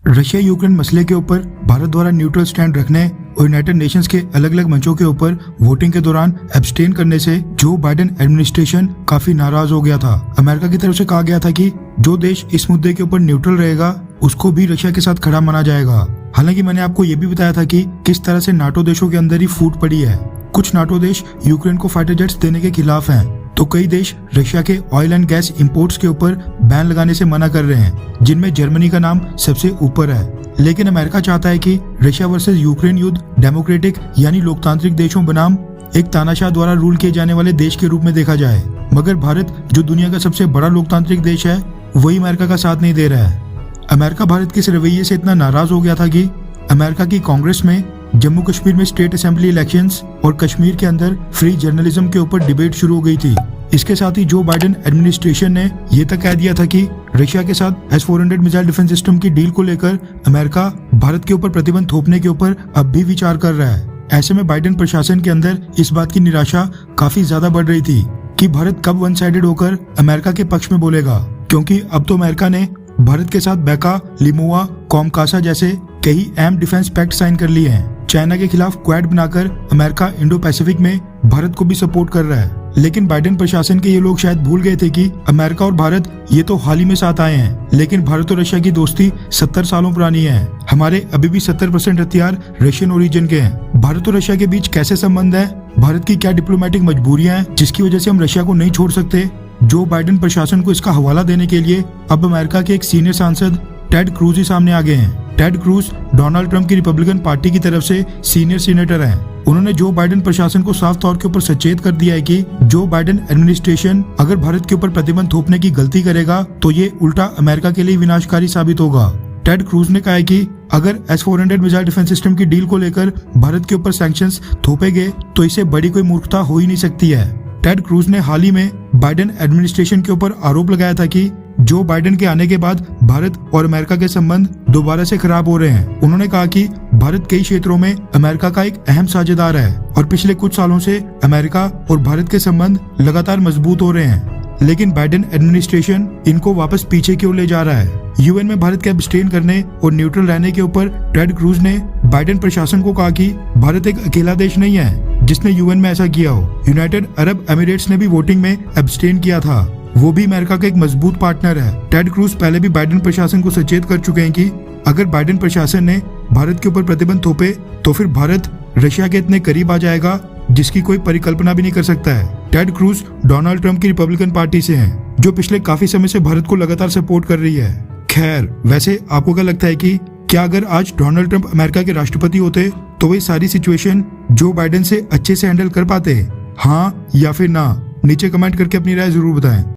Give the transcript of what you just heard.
Russia Ukraine मसले के ऊपर भारत द्वारा न्यूट्रल स्टैंड रखने और यूनाइटेड नेशंस के अलग अलग मंचों के ऊपर वोटिंग के दौरान एब्सटेन करने से जो बाइडेन एडमिनिस्ट्रेशन काफी नाराज हो गया था। अमेरिका की तरफ से कहा गया था कि जो देश इस मुद्दे के ऊपर न्यूट्रल रहेगा उसको भी रशिया के साथ खड़ा माना जाएगा। हालांकि मैंने आपको ये भी बताया था कि किस तरह से नाटो देशों के अंदर ही फूट पड़ी है। कुछ नाटो देश यूक्रेन को फाइटर जेट्स देने के खिलाफ हैं, तो कई देश रशिया के ऑयल एंड गैस इंपोर्ट्स के ऊपर बैन लगाने से मना कर रहे हैं, जिनमें जर्मनी का नाम सबसे ऊपर है। लेकिन अमेरिका चाहता है कि रशिया वर्सेस यूक्रेन युद्ध डेमोक्रेटिक यानी लोकतांत्रिक देशों बनाम एक तानाशाह द्वारा रूल किए जाने वाले देश के रूप में देखा जाए। मगर भारत, जो दुनिया का सबसे बड़ा लोकतांत्रिक देश है, वही अमेरिका का साथ नहीं दे रहा है। अमेरिका भारत के इस रवैये से इतना नाराज हो गया था कि अमेरिका की कांग्रेस में जम्मू कश्मीर में स्टेट असेंबली इलेक्शंस और कश्मीर के अंदर फ्री जर्नलिज्म के ऊपर डिबेट शुरू हो गई थी। इसके साथ ही जो बाइडेन एडमिनिस्ट्रेशन ने ये तक कह दिया था कि रशिया के साथ S-400 मिसाइल डिफेंस सिस्टम की डील को लेकर अमेरिका भारत के ऊपर प्रतिबंध थोपने के ऊपर अब भी विचार कर रहा है। ऐसे में बाइडेन प्रशासन के अंदर इस बात की निराशा काफी ज्यादा बढ़ रही थी कि भारत कब वन साइडेड होकर अमेरिका के पक्ष में बोलेगा, क्योंकि अब तो अमेरिका ने भारत के साथ बैका, लिमोआ, कॉमकासा जैसे कई अहम डिफेंस पैक्ट साइन कर लिए हैं। चाइना के खिलाफ क्वाड बनाकर अमेरिका इंडो पैसिफिक में भारत को भी सपोर्ट कर रहा है। लेकिन बाइडेन प्रशासन के ये लोग शायद भूल गए थे कि अमेरिका और भारत ये तो हाल ही में साथ आए हैं, लेकिन भारत और रशिया की दोस्ती 70 सालों पुरानी है। हमारे अभी भी 70% हथियार रशियन ओरिजिन के हैं। भारत और रशिया के बीच कैसे संबंध है, भारत की क्या डिप्लोमेटिक मजबूरियां हैं जिसकी वजह से हम रशिया को नहीं छोड़ सकते। जो बाइडेन प्रशासन को इसका हवाला देने के लिए अब अमेरिका के एक सीनियर सांसद टेड क्रूज ही सामने आ गए हैं। टेड क्रूज डोनाल्ड ट्रंप की रिपब्लिकन पार्टी की तरफ से सीनियर सीनेटर हैं। उन्होंने जो बाइडेन प्रशासन को साफ तौर के ऊपर सचेत कर दिया है कि जो बाइडेन एडमिनिस्ट्रेशन अगर भारत के ऊपर प्रतिबंध थोपने की गलती करेगा तो ये उल्टा अमेरिका के लिए विनाशकारी साबित होगा। टेड क्रूज ने कहा है कि अगर S-400 मिसाइल डिफेंस सिस्टम की डील को लेकर भारत के ऊपर सैंक्शंस थोपे गए तो इससे बड़ी कोई मूर्खता हो ही नहीं सकती है। टेड क्रूज ने हाल ही में बाइडेन एडमिनिस्ट्रेशन के ऊपर आरोप लगाया था कि जो बाइडेन के आने के बाद भारत और अमेरिका के संबंध दोबारा से खराब हो रहे हैं। उन्होंने कहा कि भारत कई क्षेत्रों में अमेरिका का एक अहम साझेदार है और पिछले कुछ सालों से अमेरिका और भारत के संबंध लगातार मजबूत हो रहे हैं। लेकिन बाइडेन एडमिनिस्ट्रेशन इनको वापस पीछे की ओर ले जा रहा है। यूएन में भारत के अब्सटेन करने और न्यूट्रल रहने के ऊपर टेड क्रूज ने बाइडेन प्रशासन को कहा कि भारत एक अकेला देश नहीं है जिसने यूएन में ऐसा किया हो। यूनाइटेड अरब एमिरेट्स ने भी वोटिंग में एब्सटेन किया था, वो भी अमेरिका का एक मजबूत पार्टनर है। टेड क्रूज पहले भी बाइडेन प्रशासन को सचेत कर चुके हैं कि अगर बाइडेन प्रशासन ने भारत के ऊपर प्रतिबंध थोपे तो फिर भारत रशिया के इतने करीब आ जाएगा जिसकी कोई परिकल्पना भी नहीं कर सकता है। टेड क्रूज डोनाल्ड ट्रंप की रिपब्लिकन पार्टी से हैं, जो पिछले काफी समय से भारत को लगातार सपोर्ट कर रही है। खैर, वैसे आपको क्या लगता है कि क्या अगर आज डोनाल्ड ट्रंप अमेरिका के राष्ट्रपति होते तो वे सारी सिचुएशन जो बाइडेन से अच्छे से हैंडल कर पाते? हाँ या फिर ना? नीचे कमेंट करके अपनी राय जरूर बताएं।